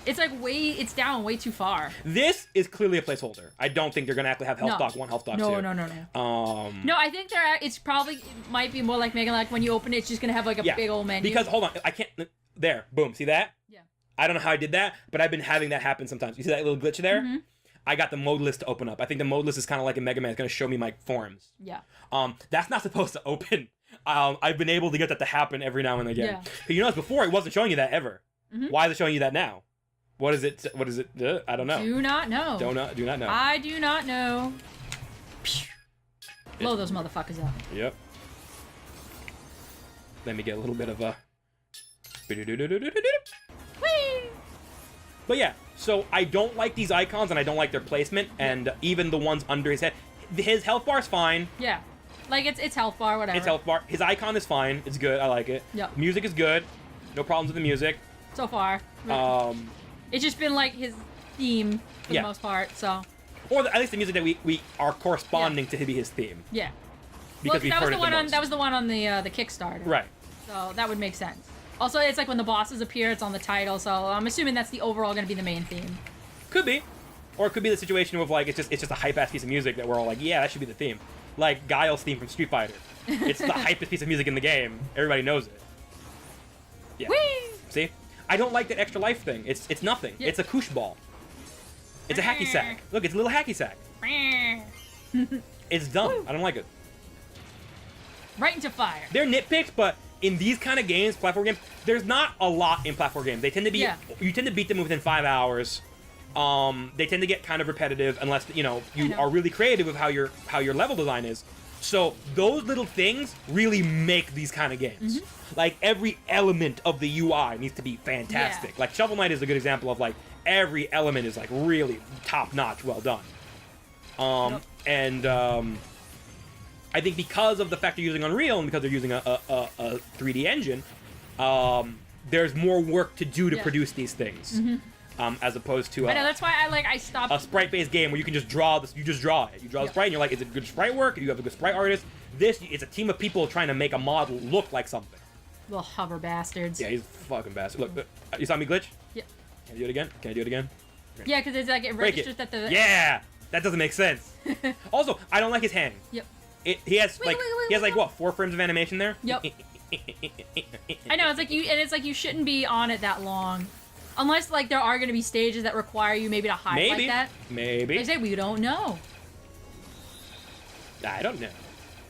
[SPEAKER 2] It's like it's down way too far.
[SPEAKER 1] This is clearly a placeholder. I don't think they're gonna actually have health stock 1, health stock 2.
[SPEAKER 2] No.
[SPEAKER 1] No,
[SPEAKER 2] I think it's probably, it might be more like Mega, like when you open it, it's just gonna have like a big old menu.
[SPEAKER 1] Because, hold on, I can't, there, boom, see that?
[SPEAKER 2] Yeah.
[SPEAKER 1] I don't know how I did that, but I've been having that happen sometimes. You see that little glitch there? I got the mode list to open up. I think the mode list is kind of like in Mega Man. It's going to show me my forms.
[SPEAKER 2] Yeah.
[SPEAKER 1] That's not supposed to open. I've been able to get that to happen every now and again. Yeah. But you notice before it wasn't showing you that ever. Why is it showing you that now? What is it? I don't know.
[SPEAKER 2] Do not know.
[SPEAKER 1] Do not know.
[SPEAKER 2] I do not know. Blow those motherfuckers up.
[SPEAKER 1] Yep. Let me get a little bit of a...
[SPEAKER 2] Whee!
[SPEAKER 1] But yeah, so I don't like these icons and I don't like their placement, and even the ones under his head. His health bar's fine.
[SPEAKER 2] Yeah. Like, it's health bar, whatever.
[SPEAKER 1] It's health bar. His icon is fine. It's good. I like it.
[SPEAKER 2] Yep.
[SPEAKER 1] Music is good. No problems with the music.
[SPEAKER 2] So far. It's just been, like, his theme for the most part, so...
[SPEAKER 1] Or at least the music that we are corresponding to be his theme.
[SPEAKER 2] Yeah.
[SPEAKER 1] Because we've heard it the most.
[SPEAKER 2] That was the one on the Kickstarter.
[SPEAKER 1] Right.
[SPEAKER 2] So that would make sense. Also, it's like when the bosses appear, it's on the title, so I'm assuming that's the overall going to be the main theme.
[SPEAKER 1] Could be. Or it could be the situation of, like, it's just a hype-ass piece of music that we're all like, yeah, that should be the theme. Like Guile's theme from Street Fighter. It's the hypest piece of music in the game. Everybody knows it. Yeah.
[SPEAKER 2] Whee!
[SPEAKER 1] See? I don't like that extra life thing. It's nothing. Yeah. It's a koosh ball. It's a hacky sack. Look, it's a little hacky sack. It's dumb. I don't like it.
[SPEAKER 2] Right into fire.
[SPEAKER 1] They're nitpicks, but in these kind of games, platform games, there's not a lot in platform games. They tend to be, you tend to beat them within 5 hours. They tend to get kind of repetitive unless, you are really creative with how your level design is. So those little things really make these kind of games. Like every element of the UI needs to be fantastic.
[SPEAKER 2] Yeah.
[SPEAKER 1] Like Shovel Knight is a good example of like every element is like really top notch, well done. And I think because of the fact they're using Unreal and because they're using a 3D engine, there's more work to do to produce these things. As opposed to
[SPEAKER 2] I know, that's why I stopped
[SPEAKER 1] a sprite-based game where you can just draw this. You just draw it. You draw the sprite, and you're like, is it good sprite work? Do you have a good sprite artist? This, it's a team of people trying to make a model look like something.
[SPEAKER 2] Little hover bastards.
[SPEAKER 1] Yeah, he's a fucking bastard. Look, you saw me glitch?
[SPEAKER 2] Yeah.
[SPEAKER 1] Can I do it again? Can I do it again?
[SPEAKER 2] Okay. Yeah, because it's like it registers that the.
[SPEAKER 1] Yeah, that doesn't make sense. Also, I don't like his hand.
[SPEAKER 2] Yep.
[SPEAKER 1] He has what, 4 frames of animation there?
[SPEAKER 2] Yep. I know, it's like you shouldn't be on it that long. Unless, like, there are going to be stages that require you maybe to hide like that.
[SPEAKER 1] Maybe.
[SPEAKER 2] They say we don't know.
[SPEAKER 1] I don't know.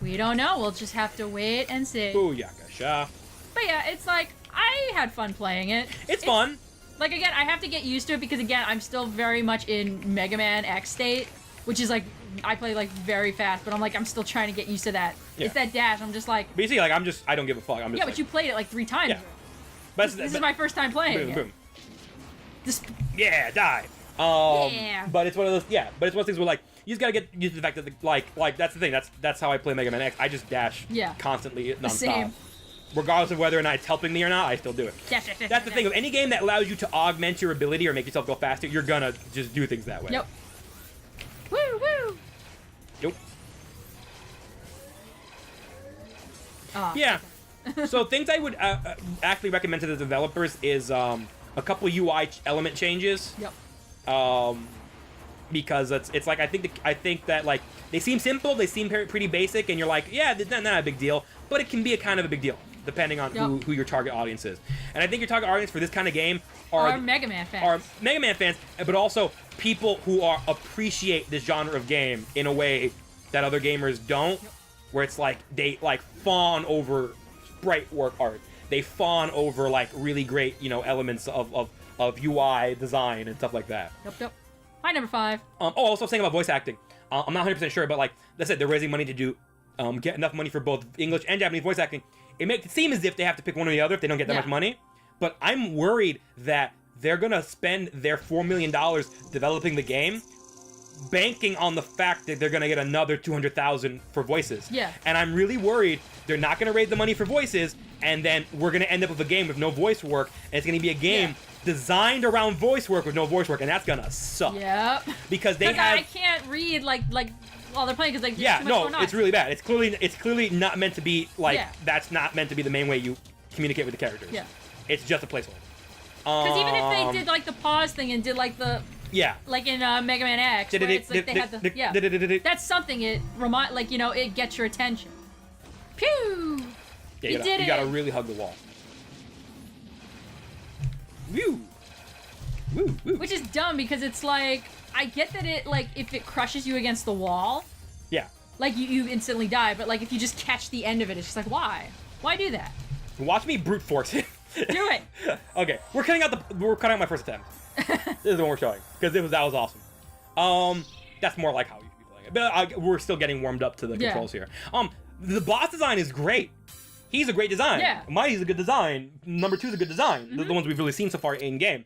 [SPEAKER 2] We don't know. We'll just have to wait and see.
[SPEAKER 1] Booyakasha.
[SPEAKER 2] But yeah, it's like, I had fun playing it.
[SPEAKER 1] It's fun.
[SPEAKER 2] Like, again, I have to get used to it because, again, I'm still very much in Mega Man X state, which is, like, I play, like, very fast, but I'm still trying to get used to that. Yeah. It's that dash. I'm just like...
[SPEAKER 1] But you see, like, I don't give a fuck. I'm just
[SPEAKER 2] yeah, but you played it, like, 3 times.
[SPEAKER 1] Yeah.
[SPEAKER 2] This is my first time playing
[SPEAKER 1] boom,
[SPEAKER 2] it.
[SPEAKER 1] Boom.
[SPEAKER 2] Yeah,
[SPEAKER 1] die.
[SPEAKER 2] Yeah.
[SPEAKER 1] But it's one of those. Yeah, but it's one of those things where like you just gotta get used to the fact that like that's the thing. That's how I play Mega Man X. I just dash constantly nonstop.
[SPEAKER 2] Same.
[SPEAKER 1] Regardless of whether or not it's helping me or not, I still do it. That's the thing. Of any game that allows you to augment your ability or make yourself go faster, you're gonna just do things that way.
[SPEAKER 2] Yep. Woo woo.
[SPEAKER 1] Yep.
[SPEAKER 2] Oh,
[SPEAKER 1] yeah. So things I would actually recommend to the developers is a couple UI element changes.
[SPEAKER 2] Yep.
[SPEAKER 1] Because it's like I think that like they seem simple, they seem pretty basic, and you're like, yeah, it's not a big deal, but it can be a kind of a big deal depending on who your target audience is. And I think your target audience for this kind of game are
[SPEAKER 2] Mega Man fans.
[SPEAKER 1] Are Mega Man fans, but also people who appreciate this genre of game in a way that other gamers don't, where it's like they like fawn over sprite work art. They fawn over like really great, elements of UI design and stuff like that.
[SPEAKER 2] Yep. Hi, number 5.
[SPEAKER 1] Also saying about voice acting. I'm not 100% sure, but like that's it. They're raising money to do get enough money for both English and Japanese voice acting. It makes it seem as if they have to pick one or the other if they don't get that much money. But I'm worried that they're gonna spend their $4 million developing the game, banking on the fact that they're gonna get another $200,000 for voices.
[SPEAKER 2] Yeah.
[SPEAKER 1] And I'm really worried they're not gonna raise the money for voices, and then we're gonna end up with a game with no voice work, and it's gonna be a game designed around voice work with no voice work, and that's gonna suck.
[SPEAKER 2] Yep.
[SPEAKER 1] Because they have.
[SPEAKER 2] I can't read like while they're playing because like
[SPEAKER 1] yeah,
[SPEAKER 2] too much going on.
[SPEAKER 1] It's really bad. It's clearly not meant to be like that's not meant to be the main way you communicate with the characters.
[SPEAKER 2] Yeah.
[SPEAKER 1] It's just a placeholder.
[SPEAKER 2] Because even if they did like the pause thing and did like the like in Mega Man X, where it's like they had the that's something it it gets your attention. Pew!
[SPEAKER 1] Yeah,
[SPEAKER 2] you did it.
[SPEAKER 1] You gotta really hug the wall. Woo! Woo! Woo!
[SPEAKER 2] Which is dumb because it's like I get that it like if it crushes you against the wall, like you instantly die. But like if you just catch the end of it, it's just like why do that?
[SPEAKER 1] Watch me brute force it.
[SPEAKER 2] Do it.
[SPEAKER 1] Okay, we're cutting out my first attempt. This is the one we're showing because that was awesome. That's more like how you should be playing it. But we're still getting warmed up to the controls here. The boss design is great. He's a great design.
[SPEAKER 2] Yeah.
[SPEAKER 1] Mighty's a good design. Number 2's a good design. The ones we've really seen so far in game.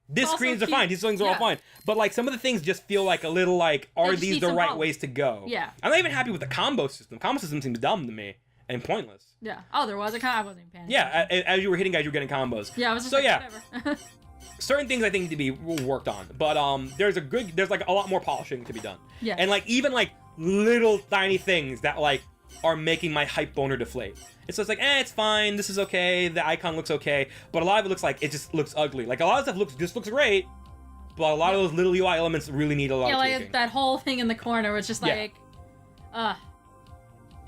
[SPEAKER 1] These screens are fine. These things are all fine. But like some of the things just feel like a little like, are these the right ways to go?
[SPEAKER 2] Yeah.
[SPEAKER 1] I'm not even happy with the combo system. Combo system seems dumb to me and pointless.
[SPEAKER 2] Yeah. Oh, there was a combo. I wasn't even paying
[SPEAKER 1] attention. Yeah. As you were hitting guys, you were getting combos.
[SPEAKER 2] Yeah. I was just whatever.
[SPEAKER 1] Certain things I think need to be worked on, but there's like a lot more polishing to be done.
[SPEAKER 2] Yeah.
[SPEAKER 1] And like even like little tiny things that like are making my hype boner deflate. It's just like, it's fine. This is okay. The icon looks okay, but a lot of it looks like it just looks ugly. Like a lot of stuff looks great, but a lot of those little UI elements really need a lot of tweaking.
[SPEAKER 2] Like that whole thing in the corner was just like,
[SPEAKER 1] All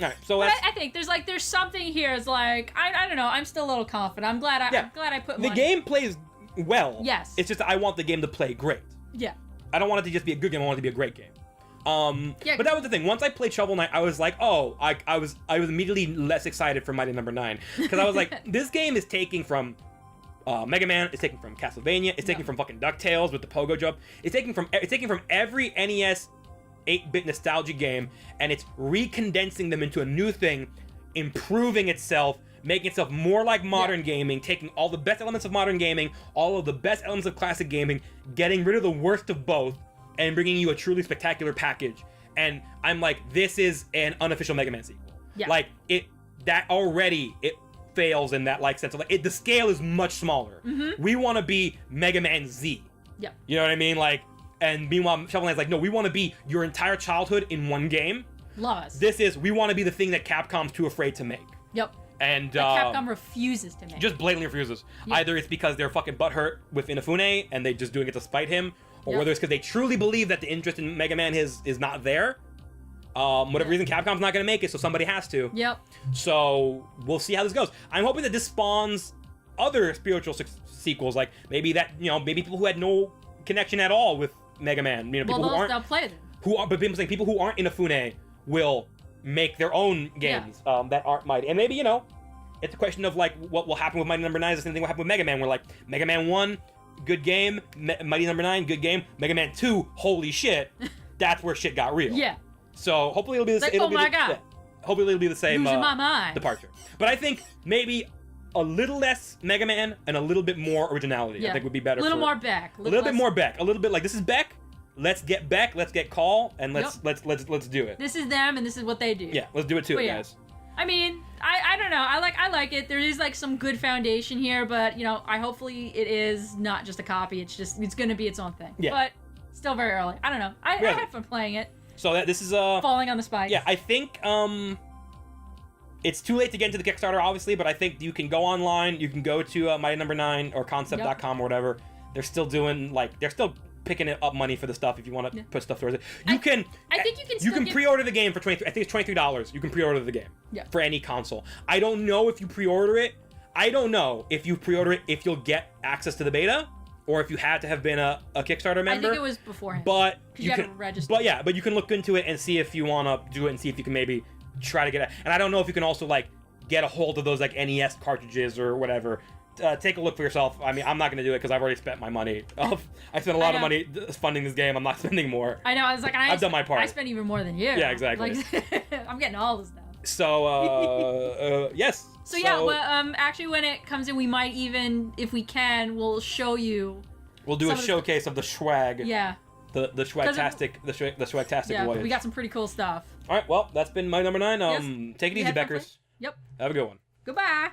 [SPEAKER 1] right, so
[SPEAKER 2] I think there's something here. It's like I don't know. I'm still a little confident. I'm glad I put
[SPEAKER 1] the
[SPEAKER 2] money.
[SPEAKER 1] game plays well.
[SPEAKER 2] Yes.
[SPEAKER 1] It's just that I want the game to play great.
[SPEAKER 2] Yeah.
[SPEAKER 1] I don't want it to just be a good game. I want it to be a great game.
[SPEAKER 2] Yeah.
[SPEAKER 1] But that was the thing. Once I played Shovel Knight, I was like, oh, I was immediately less excited for Mighty Number 9 because I was like, this game is taking from Mega Man, it's taking from Castlevania, it's taking from fucking DuckTales with the pogo jump. It's taking from every NES 8-bit nostalgia game, and it's recondensing them into a new thing, improving itself, making itself more like modern gaming, taking all the best elements of modern gaming, all of the best elements of classic gaming, getting rid of the worst of both, and bringing you a truly spectacular package. And I'm like, this is an unofficial Mega Man sequel.
[SPEAKER 2] Yeah.
[SPEAKER 1] Like, it fails in that like sense of like the scale is much smaller. We want to be Mega Man Z.
[SPEAKER 2] Yeah.
[SPEAKER 1] You know what I mean? Like, and meanwhile, Shovel Knight's like, no, we want to be your entire childhood in one game.
[SPEAKER 2] Love us.
[SPEAKER 1] This is, we want to be the thing that Capcom's too afraid to make.
[SPEAKER 2] Yep.
[SPEAKER 1] And
[SPEAKER 2] that Capcom refuses to make.
[SPEAKER 1] Just blatantly refuses.
[SPEAKER 2] Yep.
[SPEAKER 1] Either it's because they're fucking butthurt with Inafune and they just doing it to spite him, or whether it's because they truly believe that the interest in Mega Man is not there. Whatever reason, Capcom's not going to make it, so somebody has to.
[SPEAKER 2] Yep.
[SPEAKER 1] So we'll see how this goes. I'm hoping that this spawns other spiritual sequels, like maybe that, you know, maybe people who had no connection at all with Mega Man, you know, people who aren't,
[SPEAKER 2] they'll play them.
[SPEAKER 1] but people saying people who aren't Inafune will make their own games that aren't Mighty, and maybe, you know, it's a question of like what will happen with Mighty Number 9 is the same thing will happen with Mega Man, where like Mega Man 1, good game, Mighty Number 9, good game, Mega Man 2, holy shit, that's where shit got real.
[SPEAKER 2] Yeah.
[SPEAKER 1] So hopefully it'll be the same.
[SPEAKER 2] Like, oh my god.
[SPEAKER 1] Yeah, hopefully it'll be the same.
[SPEAKER 2] Losing my mind.
[SPEAKER 1] Departure. But I think maybe a little less Mega Man and a little bit more originality.
[SPEAKER 2] Yeah.
[SPEAKER 1] I think would be better.
[SPEAKER 2] A little more Beck.
[SPEAKER 1] A little bit more Beck. A little bit like, this is Beck. Let's get Beck. Let's get Call, and let's do it.
[SPEAKER 2] This is them, and this is what they do.
[SPEAKER 1] Yeah, let's do it too, guys.
[SPEAKER 2] I mean, I don't know. I like it. There is like some good foundation here, but you know, hopefully it is not just a copy. It's gonna be its own thing. Yeah. But still very early. I don't know. I had fun playing it.
[SPEAKER 1] So this is
[SPEAKER 2] falling on the spikes.
[SPEAKER 1] Yeah, I think it's too late to get into the Kickstarter, obviously, but I think you can go online. You can go to Mighty Number 9 or Concept.com or whatever. They're still doing they're still picking up money for the stuff if you want to put stuff towards it. I think you can pre-order the game for $23. I think it's $23. You can pre-order the game for any console. I don't know if you pre-order it. I don't know if you pre-order it if you'll get access to the beta, or if you had to have been a Kickstarter member.
[SPEAKER 2] I think it was beforehand.
[SPEAKER 1] But
[SPEAKER 2] you can register.
[SPEAKER 1] But you can look into it and see if you want to do it and see if you can maybe try to get it. And I don't know if you can also like get a hold of those like NES cartridges or whatever. Take a look for yourself. I mean, I'm not going to do it because I've already spent my money. I spent a lot of money funding this game. I'm not spending more.
[SPEAKER 2] I know. I was like, I've
[SPEAKER 1] done my part.
[SPEAKER 2] I spent even more than you.
[SPEAKER 1] Yeah, exactly.
[SPEAKER 2] Like, I'm getting all this stuff.
[SPEAKER 1] So, yes.
[SPEAKER 2] So yeah, well, actually, when it comes in, we might even, if we can, we'll show you.
[SPEAKER 1] We'll do a showcase of the swag.
[SPEAKER 2] Yeah.
[SPEAKER 1] The swagtastic, the swagtastic voyage.
[SPEAKER 2] We got some pretty cool stuff.
[SPEAKER 1] All right, well, that's been my number 9. Take it easy, Beckers.
[SPEAKER 2] Yep.
[SPEAKER 1] Have a good one.
[SPEAKER 2] Goodbye.